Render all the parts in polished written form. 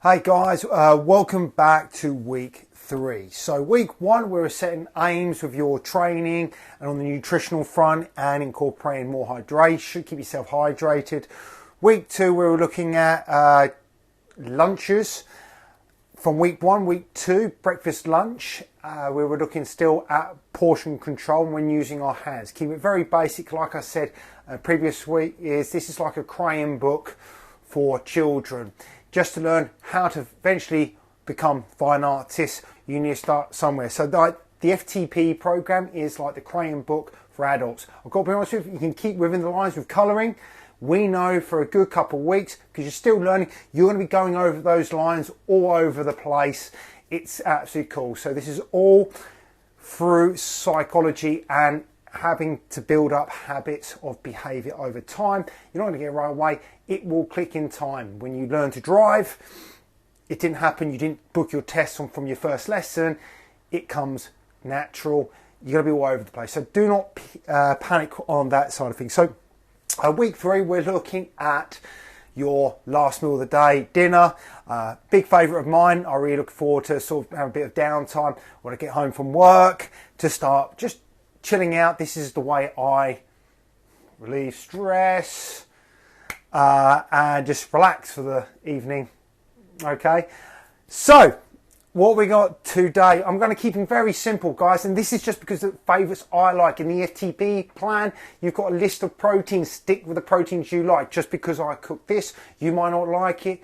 Hey guys, welcome back to week 3. So week 1 we're setting aims with your training and on the nutritional front and incorporating more hydration, keep yourself hydrated. Week 2 we were looking at lunches. From week 1, week 2, breakfast, lunch, we were looking still at portion control when using our hands. Keep it very basic, like I said previous week, this is like a crayon book for children. Just to learn how to eventually become fine artists, you need to start somewhere. So the FTP program is like the crayon book for adults. I've got to be honest with you, you can keep within the lines with colouring. We know for a good couple of weeks, because you're still learning, you're going to be going over those lines all over the place. It's absolutely cool. So this is all through psychology and having to build up habits of behaviour over time. You're not going to get it right away. It will click in time. When you learn to drive, it didn't happen. You didn't book your tests from your first lesson. It comes natural. You're going to be all over the place. So do not panic on that side of things. So week 3, we're looking at your last meal of the day, dinner. Big favourite of mine. I really look forward to sort of having a bit of downtime when I get home from work to start just chilling out. This is the way I relieve stress and just relax for the evening. Okay, so what we got today, I'm going to keep them very simple, guys, and this is just because the favourites I like. In the FTP plan, you've got a list of proteins. Stick with the proteins you like. Just because I cook this, you might not like it.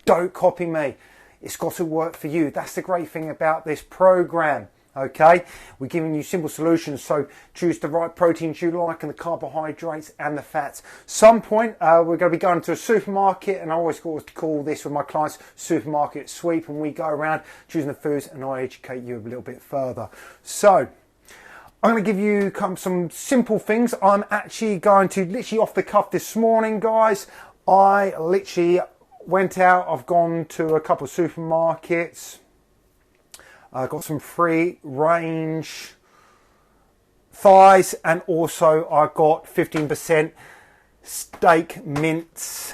Don't copy me. It's got to work for you. That's the great thing about this program. Okay, we're giving you simple solutions, so choose the right proteins you like and the carbohydrates and the fats. Some point we're going to be going to a supermarket, and I always call this with my clients supermarket sweep, and we go around choosing the foods and I educate you a little bit further. So I'm going to give you some simple things. I'm actually going to literally off the cuff this morning, guys. I literally went out, I've gone to a couple of supermarkets. I got some free range thighs, and also I got 15% steak mince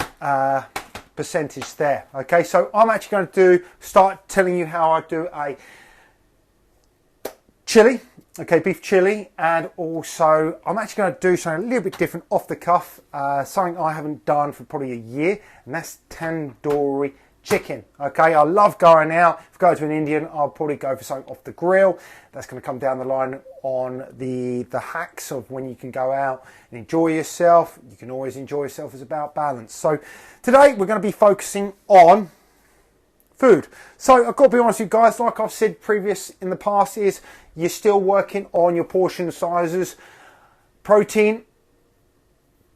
percentage there. Okay, so I'm actually going to start telling you how I do a chili, okay, beef chili, and also I'm actually going to do something a little bit different off the cuff, something I haven't done for probably a year, and that's tandoori chicken. Okay, I love going out. If I go to an Indian, I'll probably go for something off the grill. That's going to come down the line on the hacks of when you can go out and enjoy yourself. You can always enjoy yourself. It's about balance. So today we're going to be focusing on food. So I've got to be honest with you guys, like I've said previous in the past, is you're still working on your portion sizes, protein,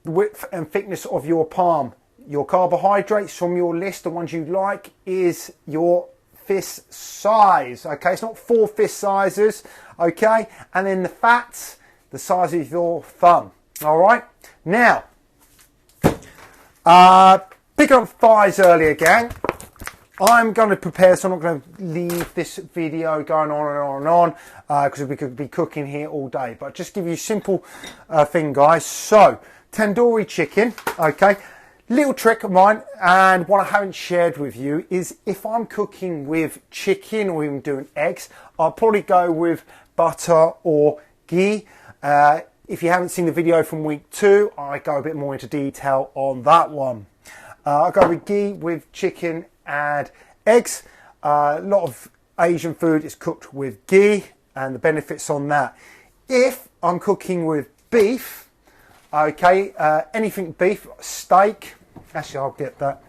the width and thickness of your palm. Your carbohydrates from your list, the ones you like, is your fist size. Okay, it's not 4 fist sizes. Okay, and then the fats, the size of your thumb. All right. Now, pick up thighs earlier, gang. I'm going to prepare, so I'm not going to leave this video going on and on and on because we could be cooking here all day. But just give you a simple thing, guys. So, tandoori chicken. Okay. Little trick of mine, and what I haven't shared with you, is if I'm cooking with chicken or even doing eggs, I'll probably go with butter or ghee. If you haven't seen the video from week 2, I go a bit more into detail on that one. I'll go with ghee with chicken and eggs. A lot of Asian food is cooked with ghee, and the benefits on that. If I'm cooking with beef, okay, anything beef, steak. Actually, I'll get that.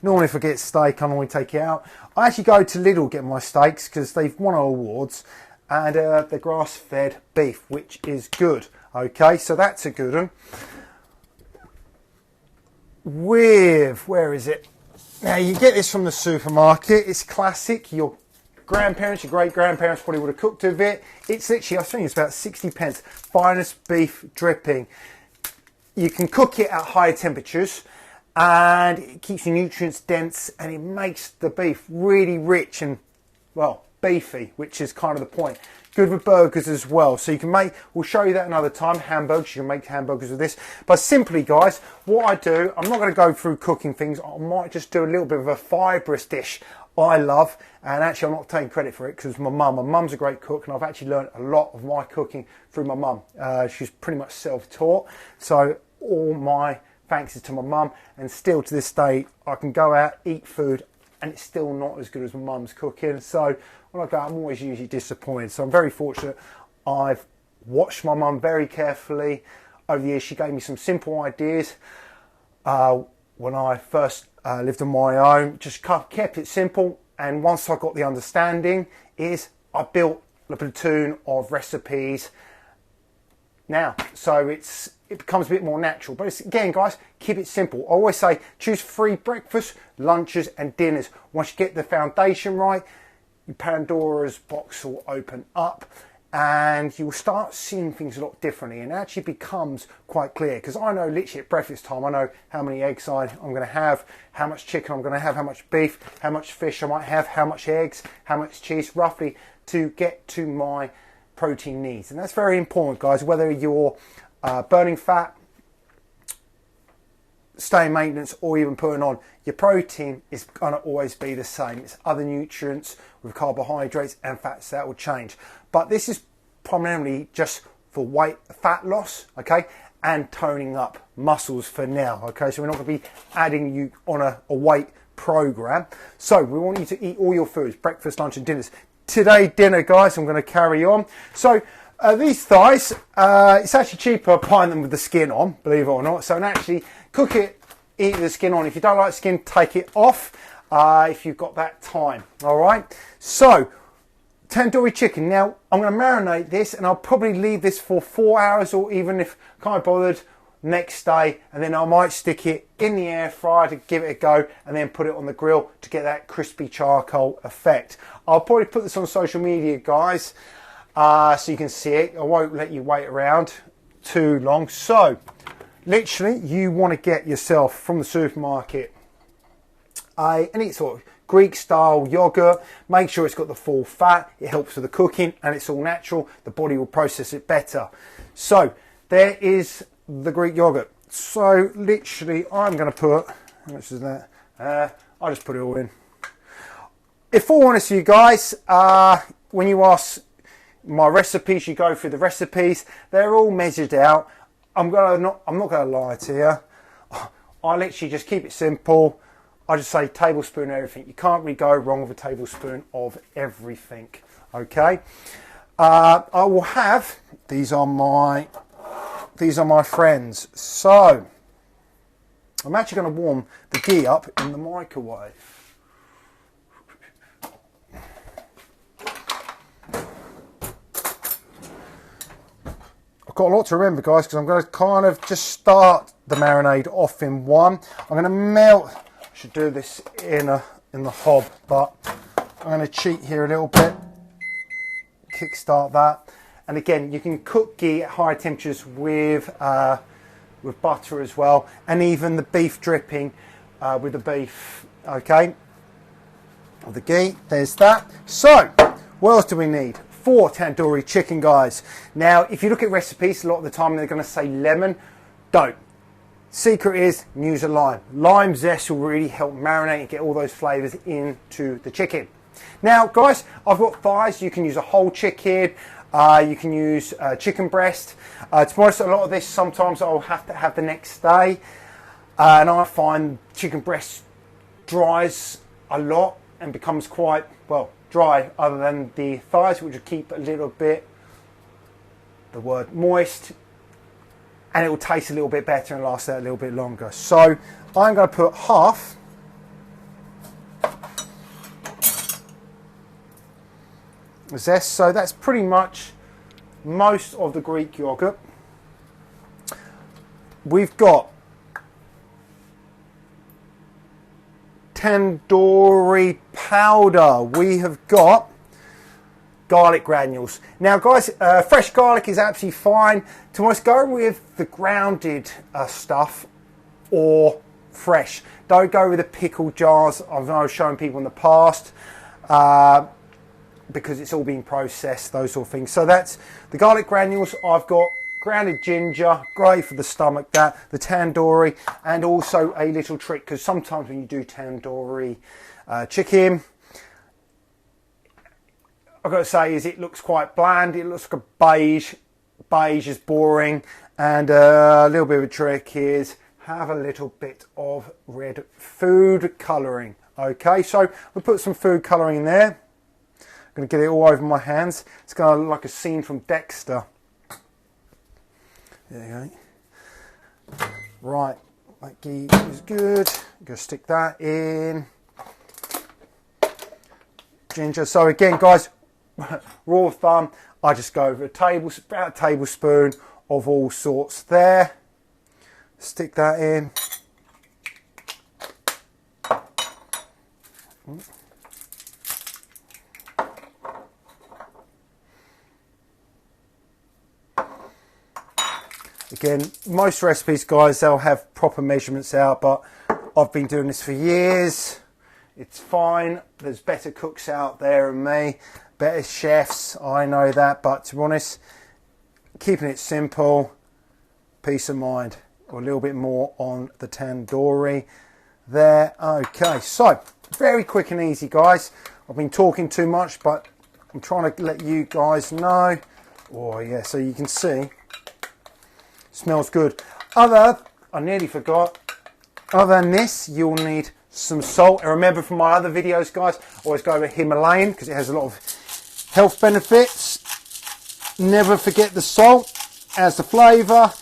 Normally if I get steak, I normally take it out. I actually go to Lidl get my steaks because they've won awards, and they're grass-fed beef, which is good. Okay, so that's a good one. Where is it? Now, you get this from the supermarket. It's classic. Your grandparents, your great-grandparents probably would have cooked with it. It's literally, I think it's about 60 pence. Finest beef dripping. You can cook it at higher temperatures, and it keeps the nutrients dense, and it makes the beef really rich and, well, beefy, which is kind of the point. good with burgers as well. So you can make, we'll show you that another time, hamburgers. You can make hamburgers with this. But simply, guys, what I do, I'm not going to go through cooking things. I might just do a little bit of a fibrous dish I love. And actually, I'm not taking credit for it because my mum's a great cook. And I've actually learned a lot of my cooking through my mum. She's pretty much self-taught. So all my thanks is to my mum. And still to this day, I can go out, eat food, and it's still not as good as my mum's cooking. So when I go out, I'm always usually disappointed. So I'm very fortunate. I've watched my mum very carefully over the years. She gave me some simple ideas when I first lived on my own. Just kept it simple. And once I got the understanding, I built a platoon of recipes now. So it becomes a bit more natural. But it's, again, guys, keep it simple. I always say choose 3 breakfasts, lunches and dinners. Once you get the foundation right, your Pandora's box will open up and you'll start seeing things a lot differently, and it actually becomes quite clear, because I know literally at breakfast time, I know how many eggs I'm going to have, how much chicken I'm going to have, how much beef, how much fish I might have, how much eggs, how much cheese, roughly, to get to my protein needs. And that's very important, guys, whether you're burning fat, staying maintenance, or even putting on, your protein is going to always be the same. It's other nutrients with carbohydrates and fats that will change. But this is primarily just for fat loss, okay, and toning up muscles for now, okay. So we're not going to be adding you on a weight program. So we want you to eat all your foods, breakfast, lunch and dinners. Today dinner, guys, I'm going to carry on. So these thighs, it's actually cheaper buying them with the skin on, believe it or not. So actually cook it, eat the skin on. If you don't like skin, take it off if you've got that time. All right. So tandoori chicken. Now I'm going to marinate this, and I'll probably leave this for 4 hours, or even if I can't be bothered, next day, and then I might stick it in the air fryer to give it a go, and then put it on the grill to get that crispy charcoal effect. I'll probably put this on social media, guys, so you can see it. I won't let you wait around too long. So literally, you want to get yourself from the supermarket any sort of Greek style yogurt. Make sure it's got the full fat. It helps with the cooking, and it's all natural. The body will process it better. So there is the Greek yogurt. So literally, I'm going to put, how much is that? I'll just put it all in. If all honest, you guys, when you ask my recipes, you go through the recipes, they're all measured out. I'm not going to lie to you. I literally just keep it simple. I just say tablespoon of everything. You can't really go wrong with a tablespoon of everything. Okay. I will have, these are my friends. So I'm actually going to warm the ghee up in the microwave. I've got a lot to remember, guys, because I'm going to kind of just start the marinade off in one. I'm going to melt. I should do this in the hob, but I'm going to cheat here a little bit. Kickstart that. And again, you can cook ghee at higher temperatures with butter as well, and even the beef dripping with the beef. Okay, the ghee. There's that. So, what else do we need for tandoori chicken, guys? Now, if you look at recipes, a lot of the time they're going to say lemon. Don't. Secret is use a lime. Lime zest will really help marinate and get all those flavors into the chicken. Now, guys, I've got thighs. You can use a whole chicken. You can use chicken breast. To be honest, a lot of this sometimes I'll have to have the next day. And I find chicken breast dries a lot and becomes quite, well, dry, other than the thighs, which will keep a little bit, the word moist, and it will taste a little bit better and last a little bit longer. So I'm going to put half zest. So that's pretty much most of the Greek yogurt. We've got tandoori powder. We have got garlic granules. Now, guys, fresh garlic is absolutely fine. To most, go with the grounded stuff or fresh. Don't go with the pickled jars. I've shown people in the past. because it's all been processed, those sort of things. So that's the garlic granules. I've got grounded ginger, great for the stomach, that, the tandoori, and also a little trick, because sometimes when you do tandoori chicken, I've got to say is it looks quite bland. It looks like a beige. Beige is boring. And a little bit of a trick is have a little bit of red food colouring. Okay, so we'll put some food colouring in there. I'm going to get it all over my hands. It's going to look like a scene from Dexter. There you go. Right, that ghee is good. I'm going to stick that in. Ginger. So again, guys, raw thumb, I just go over about a tablespoon of all sorts there. Stick that in. Again, most recipes, guys, they'll have proper measurements out, but I've been doing this for years. It's fine. There's better cooks out there than me, better chefs, I know that, but to be honest, keeping it simple, peace of mind. Or a little bit more on the tandoori there. Okay, so very quick and easy, guys. I've been talking too much, but I'm trying to let you guys know. Oh yeah, so you can see, smells good. I nearly forgot, other than this, you'll need some salt. And remember from my other videos, guys, always go with Himalayan because it has a lot of health benefits. Never forget the salt as the flavour.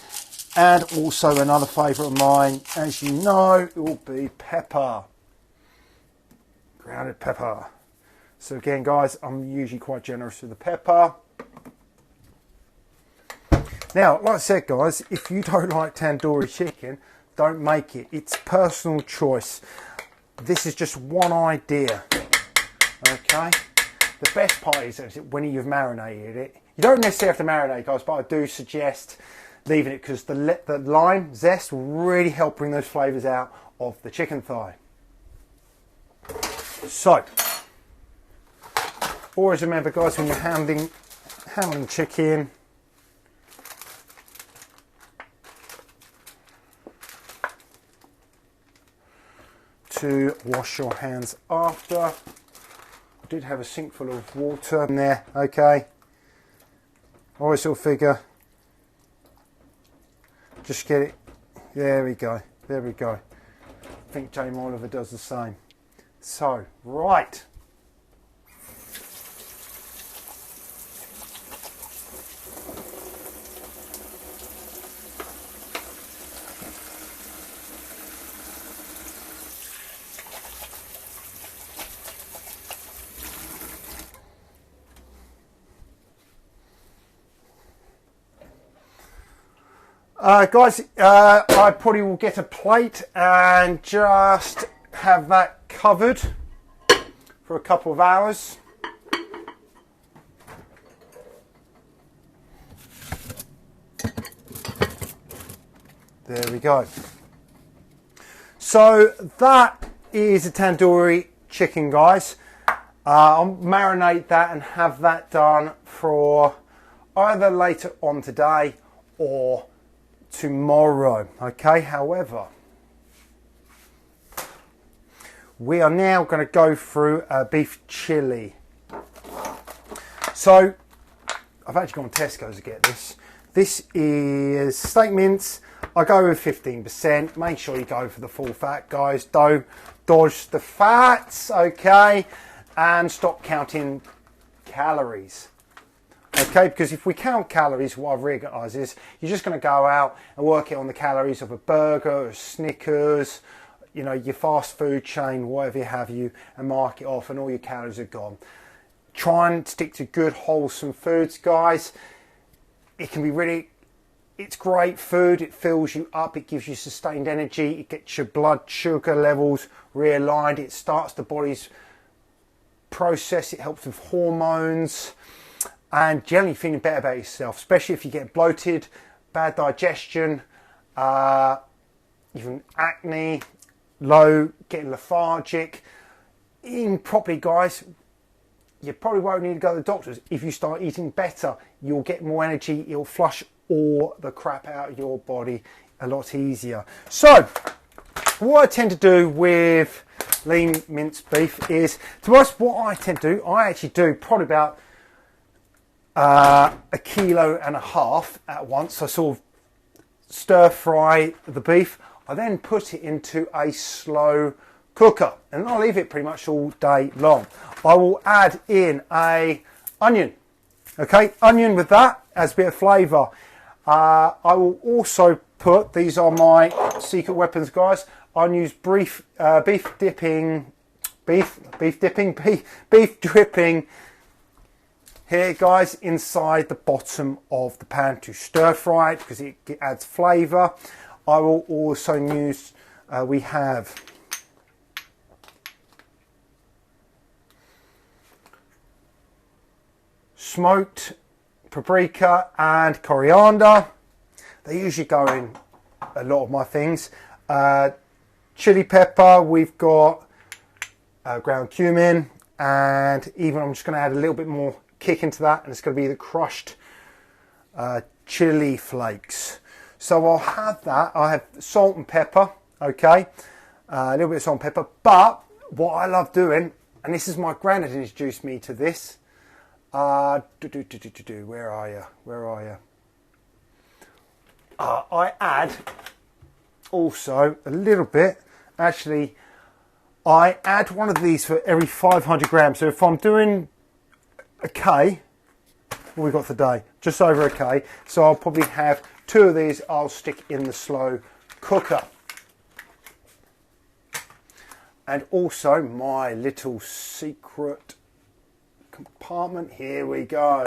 And also another favourite of mine, as you know, it will be pepper. Grounded pepper. So again, guys, I'm usually quite generous with the pepper. Now, like I said, guys, if you don't like tandoori chicken, don't make it. It's personal choice. This is just one idea. Okay? The best part is when you've marinated it. You don't necessarily have to marinate, guys, but I do suggest leaving it because the lime zest will really help bring those flavours out of the chicken thigh. So, always remember, guys, when you're handling chicken, to wash your hands after. I did have a sink full of water in there, okay. Always sort of figure, just get it, there we go, there we go. I think Jamie Oliver does the same. So, right. Guys, I probably will get a plate and just have that covered for a couple of hours. There we go. So that is a tandoori chicken, guys. I'll marinate that and have that done for either later on today or tomorrow. Okay, however, we are now going to go through a beef chili. So I've actually gone to Tesco's to get this. This is steak mince. I go with 15%. Make sure you go for the full fat, guys. Don't dodge the fats, okay? And stop counting calories. Okay, because if we count calories, what I've realised is you're just going to go out and work it on the calories of a burger, a Snickers, you know, your fast food chain, whatever you have you, and mark it off and all your calories are gone. Try and stick to good, wholesome foods, guys. It can be really, it's great food. It fills you up. It gives you sustained energy. It gets your blood sugar levels realigned. It starts the body's process. It helps with hormones. And generally feeling better about yourself, especially if you get bloated, bad digestion, even acne, getting lethargic. Eating properly, guys, you probably won't need to go to the doctors. If you start eating better, you'll get more energy, it'll flush all the crap out of your body a lot easier. So what I tend to do with lean minced beef is, to be honest, what I tend to do, I actually do probably about 1.5 kilos at once. I sort of stir fry the beef. I then put it into a slow cooker and I'll leave it pretty much all day long. I will add in a onion, okay, onion with that as a bit of flavour. I will also put, these are my secret weapons, guys. I'll use beef dripping here, guys, inside the bottom of the pan to stir fry it because it adds flavour. I will also use, we have smoked paprika and coriander. They usually go in a lot of my things. Chili pepper, we've got ground cumin, and even I'm just going to add a little bit more kick into that, and it's going to be the crushed chili flakes. So I'll have that. I have salt and pepper, okay, a little bit of salt and pepper. But what I love doing, and this is my granddad introduced me to this. Where are you? Where are you? I add also a little bit. Actually, I add one of these for every 500 grams. So if I'm doing a K, what we got today? Just over a K. So I'll probably have 2 of these. I'll stick in the slow cooker. And also my little secret compartment. Here we go.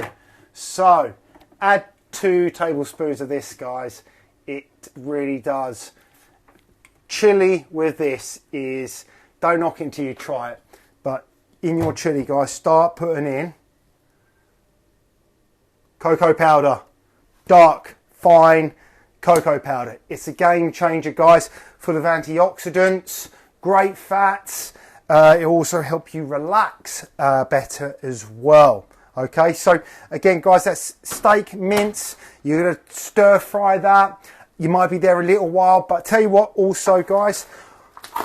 So add 2 tablespoons of this, guys. It really does. Chili with this is, don't knock it until you try it, but in your chili, guys, start putting in cocoa powder, dark, fine cocoa powder. It's a game changer, guys, full of antioxidants, great fats. It also helps you relax better as well. Okay, so again, guys, that's steak mince. You're going to stir fry that. You might be there a little while, but tell you what, also, guys,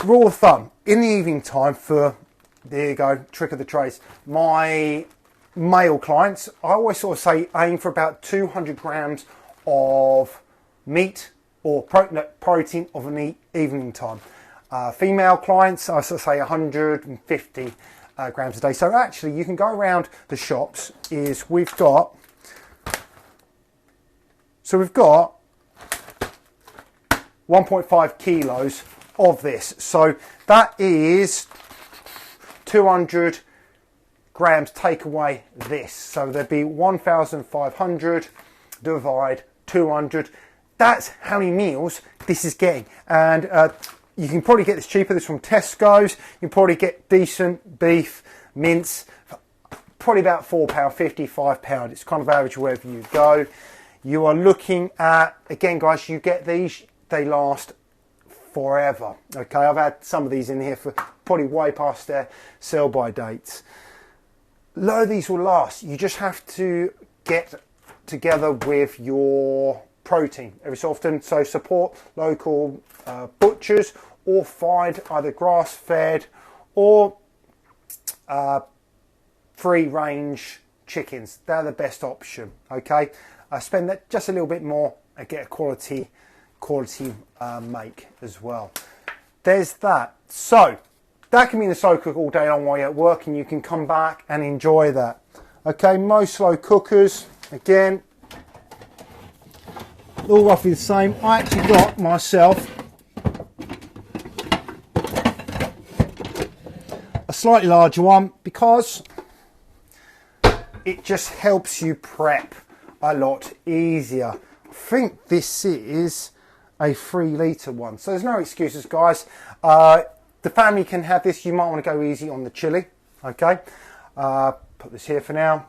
rule of thumb, in the evening time for, there you go, trick of the trade, my male clients, I always sort of say aim for about 200 grams of meat or protein of an evening time. Female clients, I sort of say 150 grams a day. So actually, you can go around the shops. We've got 1.5 kilos of this. So that is 200 grams. Take away this. So there'd be 1,500 divide 200. That's how many meals this is getting. And you can probably get this cheaper. This from Tesco's. You can probably get decent beef mince for probably about £4.50, £5. It's kind of average wherever you go. You are looking at, again, guys, you get these, they last forever. Okay, I've had some of these in here for probably way past their sell-by dates. A lot of these will last. You just have to get together with your protein every so often. So support local butchers, or find either grass-fed or free-range chickens. They're the best option. Okay, spend that just a little bit more and get a quality make as well. There's that. So that can be in the slow cook all day long while you're at work, and you can come back and enjoy that. Okay, most slow cookers, again, all roughly the same. I actually got myself a slightly larger one because it just helps you prep a lot easier. I think this is a 3 litre one, so there's no excuses, guys. The family can have this. You might want to go easy on the chili. Okay, put this here for now,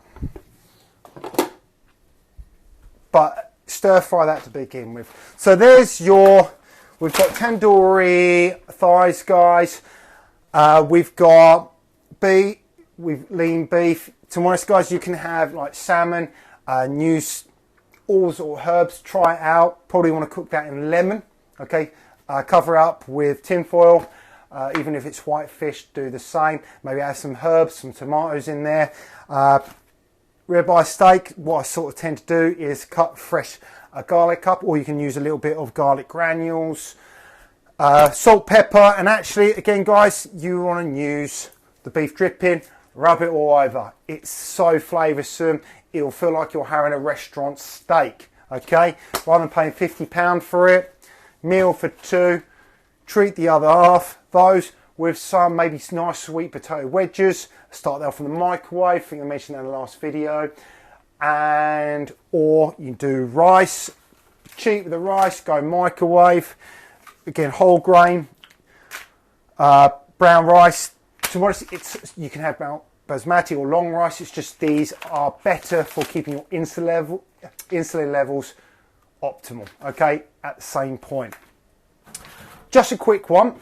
but stir fry that to begin with. So there's we've got tandoori thighs, guys. We've got with lean beef. To be honest, guys, you can have like salmon, use oils or herbs. Try it out. Probably want to cook that in lemon. Okay, cover up with tin foil. Even if it's white fish, do the same. Maybe add some herbs, some tomatoes in there. Ribeye steak, what I sort of tend to do is cut fresh garlic up, or you can use a little bit of garlic granules, salt, pepper, and actually, again, guys, you want to use the beef dripping, rub it all over. It's so flavoursome, it'll feel like you're having a restaurant steak, okay? Rather than paying £50 for it, meal for two, treat the other half, those with some maybe nice sweet potato wedges. Start that off in the microwave. I think I mentioned that in the last video. And or you can do rice. Cheap with the rice, go microwave. Again, whole grain, brown rice. To be honest, you can have basmati or long rice. It's just these are better for keeping your insulin levels optimal. Okay, at the same point. Just a quick one,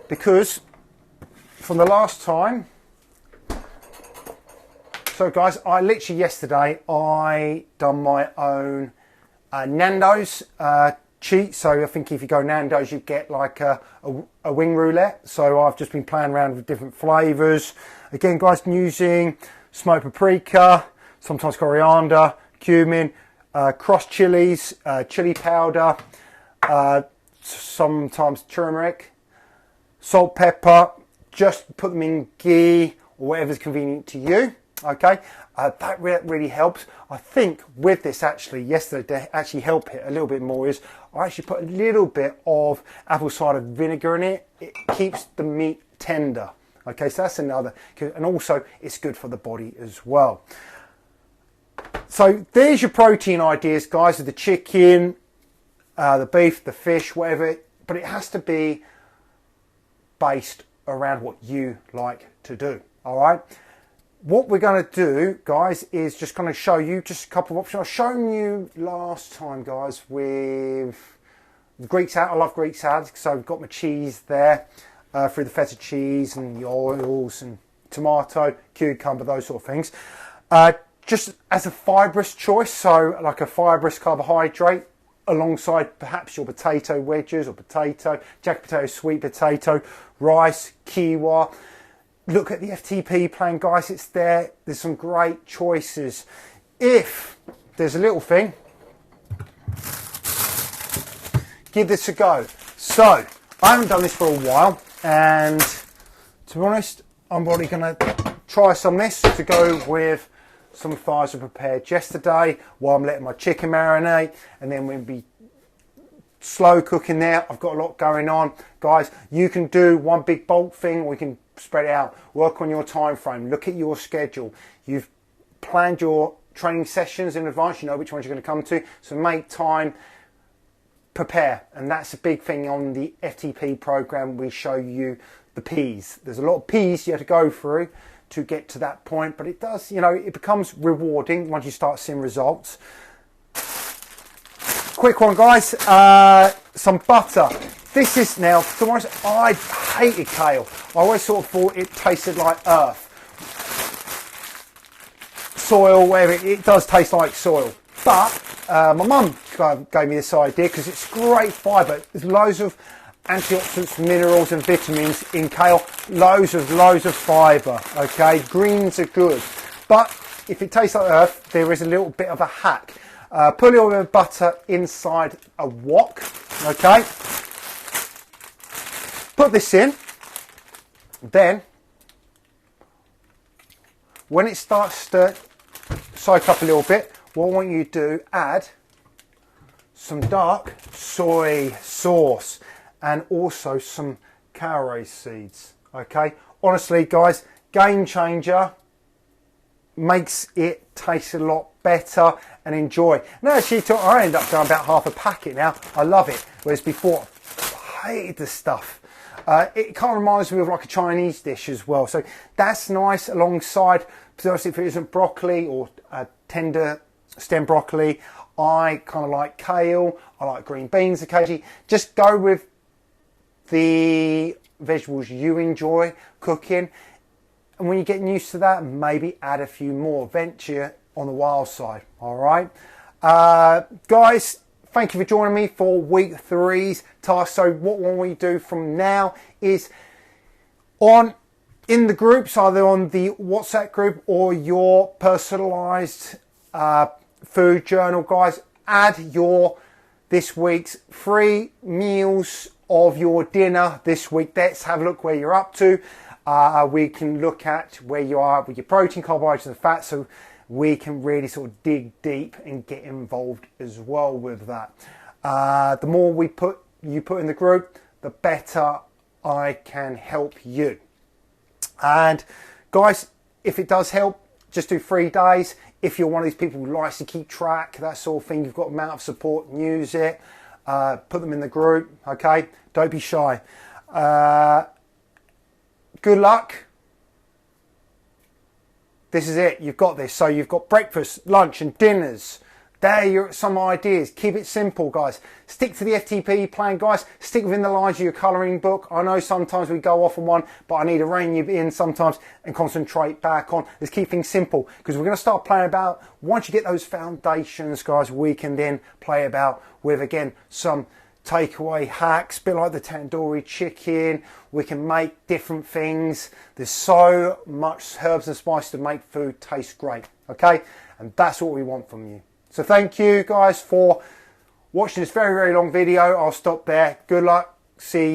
because from the last time, so guys, I literally yesterday, I done my own Nando's cheat. So I think if you go Nando's, you get like a wing roulette. So I've just been playing around with different flavours. Again, guys, using smoked paprika, sometimes coriander, cumin, crossed chilies, chili powder, sometimes turmeric, salt, pepper. Just put them in ghee or whatever's convenient to you. Okay, that really helps. I think with this actually yesterday to actually help it a little bit more is I actually put a little bit of apple cider vinegar in it. It keeps the meat tender. Okay, so that's another, and also it's good for the body as well. So there's your protein ideas, guys, of the chicken, the beef, the fish, whatever, but it has to be based around what you like to do. All right. What we're going to do, guys, is just going to show you just a couple of options. I've shown you last time, guys, with the Greek salad. I love Greek salad, so I've got my cheese there through the feta cheese and the oils and tomato, cucumber, those sort of things. Just as a fibrous choice, so like a fibrous carbohydrate alongside perhaps your potato wedges or potato, jack potato, sweet potato, rice, quinoa. Look at the FTP plan, guys, it's there. There's some great choices. If there's a little thing, give this a go. So, I haven't done this for a while, and to be honest, I'm probably going to try some of this to go with some thighs I prepared yesterday while I'm letting my chicken marinate, and then we'll be slow cooking there. I've got a lot going on. Guys, you can do one big bulk thing, or you can spread it out. Work on your time frame. Look at your schedule. You've planned your training sessions in advance. You know which ones you're going to come to. So make time, prepare. And that's a big thing on the FTP program. We show you the P's. There's a lot of P's you have to go through to get to that point. But it does, you know, it becomes rewarding once you start seeing results. Quick one, guys. Some butter. This is now, to be honest, I hated kale. I always sort of thought it tasted like earth. Soil, whatever, it does taste like soil. But my mum gave me this idea because it's great fibre. There's loads of antioxidants, minerals and vitamins in kale. Loads of fibre, okay? Greens are good. But if it tastes like earth, there is a little bit of a hack. Put a little bit of butter inside a wok, okay? Put this in, then when it starts to soak up a little bit, what I want you to do, add some dark soy sauce and also some caraway seeds, okay? Honestly, guys, game changer, makes it taste a lot better and enjoy. Now, actually, I end up going about half a packet now. I love it, whereas before, I hated the stuff. It kind of reminds me of like a Chinese dish as well. So that's nice alongside, if it isn't broccoli or tender stem broccoli, I kind of like kale, I like green beans occasionally. Just go with the vegetables you enjoy cooking. And when you're getting used to that, maybe add a few more. Venture on the wild side. All right. Guys, thank you for joining me for week 3's task. So what we do from now is in the groups, either on the WhatsApp group or your personalized food journal, guys, add this week's 3 meals of your dinner this week. Let's have a look where you're up to. We can look at where you are with your protein, carbohydrates and fat, so we can really sort of dig deep and get involved as well with that. The more you put in the group, the better I can help you. And guys, if it does help, just do 3 days. If you're one of these people who likes to keep track, that sort of thing, you've got amount of support, and use it. Put them in the group, okay? Don't be shy. Good luck. This is it. You've got this. So you've got breakfast, lunch and dinners. There are some ideas. Keep it simple, guys. Stick to the FTP plan, guys. Stick within the lines of your colouring book. I know sometimes we go off on one, but I need to rein you in sometimes and concentrate back on. Let's keep things simple, because we're going to start playing about. Once you get those foundations, guys, we can then play about with, again, some takeaway hacks, a bit like the tandoori chicken. We can make different things. There's so much herbs and spices to make food taste great, okay? And that's what we want from you. So thank you guys for watching this very, very long video. I'll stop there. Good luck. See you.